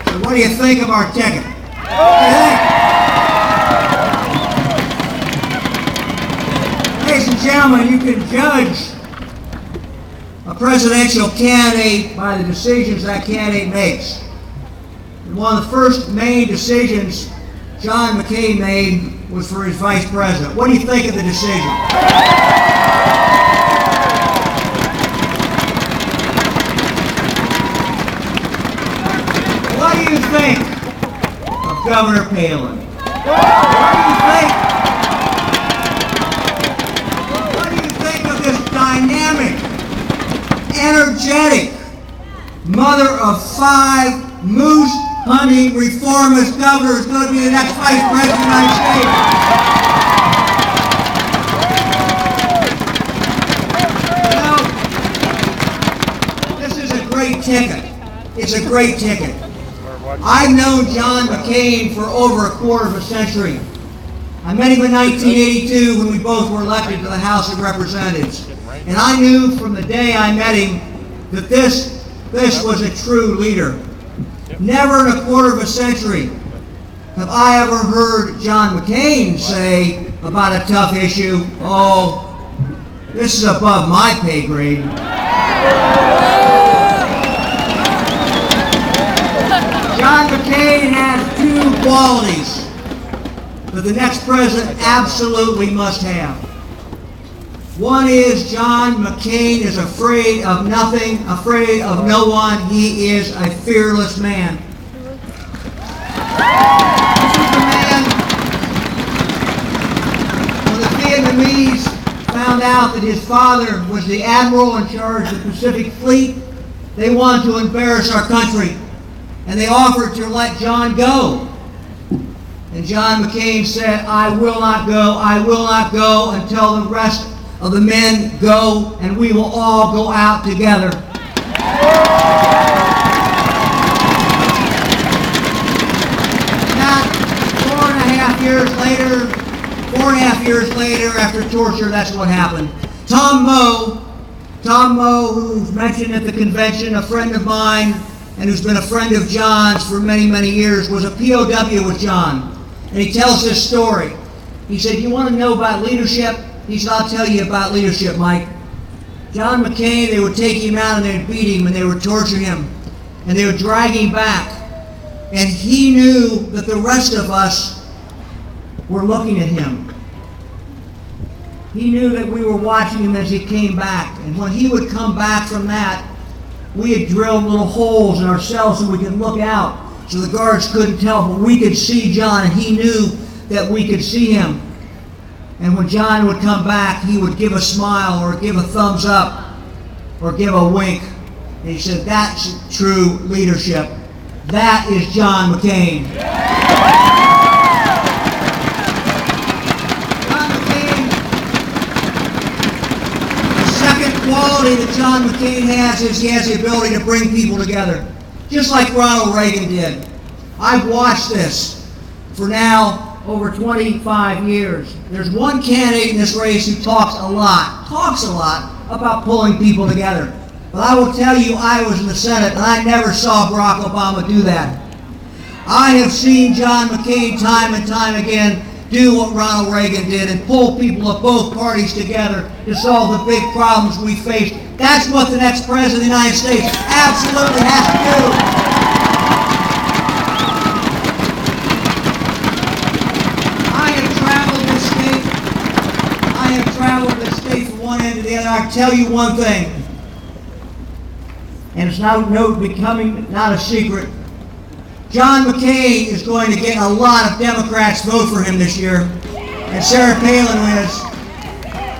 So what do you think of our ticket? Ladies and gentlemen, you can judge a presidential candidate by the decisions that candidate makes. And one of the first main decisions John McCain made was for his vice president. What do you think of the decision? What do you think of Governor Palin? What do you think of this dynamic, energetic, mother of five, moose hunting reformist governor who's going to be the next vice president of the United States? You know, this is a great ticket. It's a great ticket. I've known John McCain for over a quarter of a century. I met him in 1982 when we both were elected to the House of Representatives. And I knew from the day I met him that this was a true leader. Never in a quarter of a century have I ever heard John McCain say about a tough issue, "Oh, this is above my pay grade." John McCain has two qualities that the next president absolutely must have. One is John McCain is afraid of nothing, afraid of no one. He is a fearless man. This is the man, when the Vietnamese found out that his father was the admiral in charge of the Pacific Fleet, they wanted to embarrass our country. And they offered to let John go. And John McCain said, I will not go until the rest of the men go, and we will all go out together. Now, 4.5 years later, after torture, that's what happened. Tom Moe, who's mentioned at the convention, a friend of mine, and who's been a friend of John's for many, many years, was a POW with John. And he tells this story. He said, you want to know about leadership? He said, I'll tell you about leadership, Mike. John McCain, they would take him out and they'd beat him and they would torture him. And they would drag him back. And he knew that the rest of us were looking at him. He knew that we were watching him as he came back. And when he would come back from that, we had drilled little holes in our cells so we could look out so the guards couldn't tell, but we could see John, and he knew that we could see him. And when John would come back, he would give a smile or give a thumbs up or give a wink. And he said, that's true leadership. That is John McCain. Quality that John McCain has is he has the ability to bring people together, just like Ronald Reagan did. I've watched this for now over 25 years. There's one candidate in this race who talks a lot about pulling people together. But I will tell you, I was in the Senate and I never saw Barack Obama do that. I have seen John McCain time and time again do what Ronald Reagan did and pull people of both parties together to solve the big problems we face. That's what the next president of the United States absolutely has to do. I have traveled this state from one end to the other. I can tell you one thing, and it's not a secret. John McCain is going to get a lot of Democrats vote for him this year, and Sarah Palin is.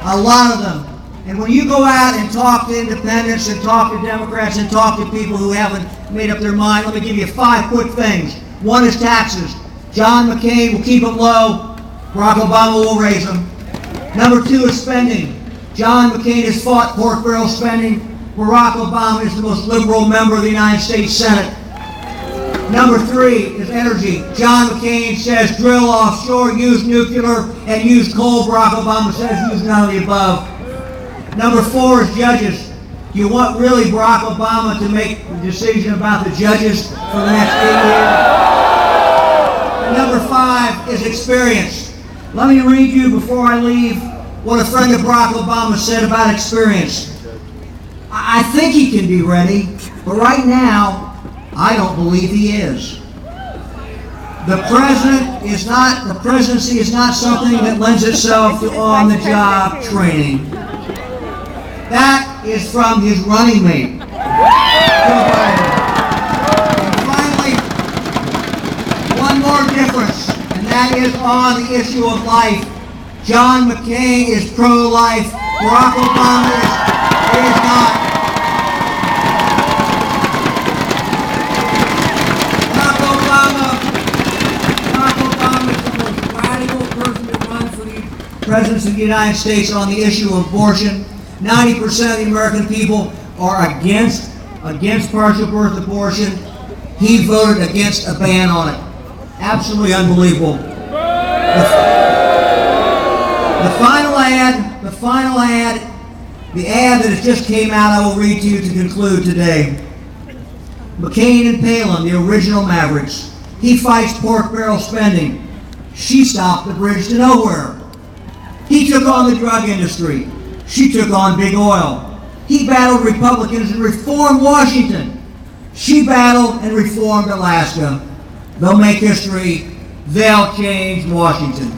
A lot of them. And when you go out and talk to independents and talk to Democrats and talk to people who haven't made up their mind, let me give you 5 quick things. One is taxes. John McCain will keep them low. Barack Obama will raise them. Number 2 is spending. John McCain has fought pork barrel spending. Barack Obama is the most liberal member of the United States Senate. Number 3 is energy. John McCain says drill offshore, use nuclear, and use coal. Barack Obama says use none of the above. Number 4 is judges. Do you want really Barack Obama to make the decision about the judges for the next 8 years? Number 5 is experience. Let me read you before I leave what a friend of Barack Obama said about experience. I think he can be ready, but right now, I don't believe he is. The presidency is not something that lends itself to on-the-job training. That is from his running mate, Joe Biden. And finally, one more difference, and that is on the issue of life. John McCain is pro-life. Barack Obama is not. Barack Obama is the most radical person to run for the presidency of the United States on the issue of abortion. 90% of the American people are against partial birth abortion. He voted against a ban on it. Absolutely unbelievable. The final ad that just came out, I will read to you to conclude today. McCain and Palin, the original Mavericks. He fights pork barrel spending. She stopped the bridge to nowhere. He took on the drug industry. She took on big oil. He battled Republicans and reformed Washington. She battled and reformed Alaska. They'll make history. They'll change Washington.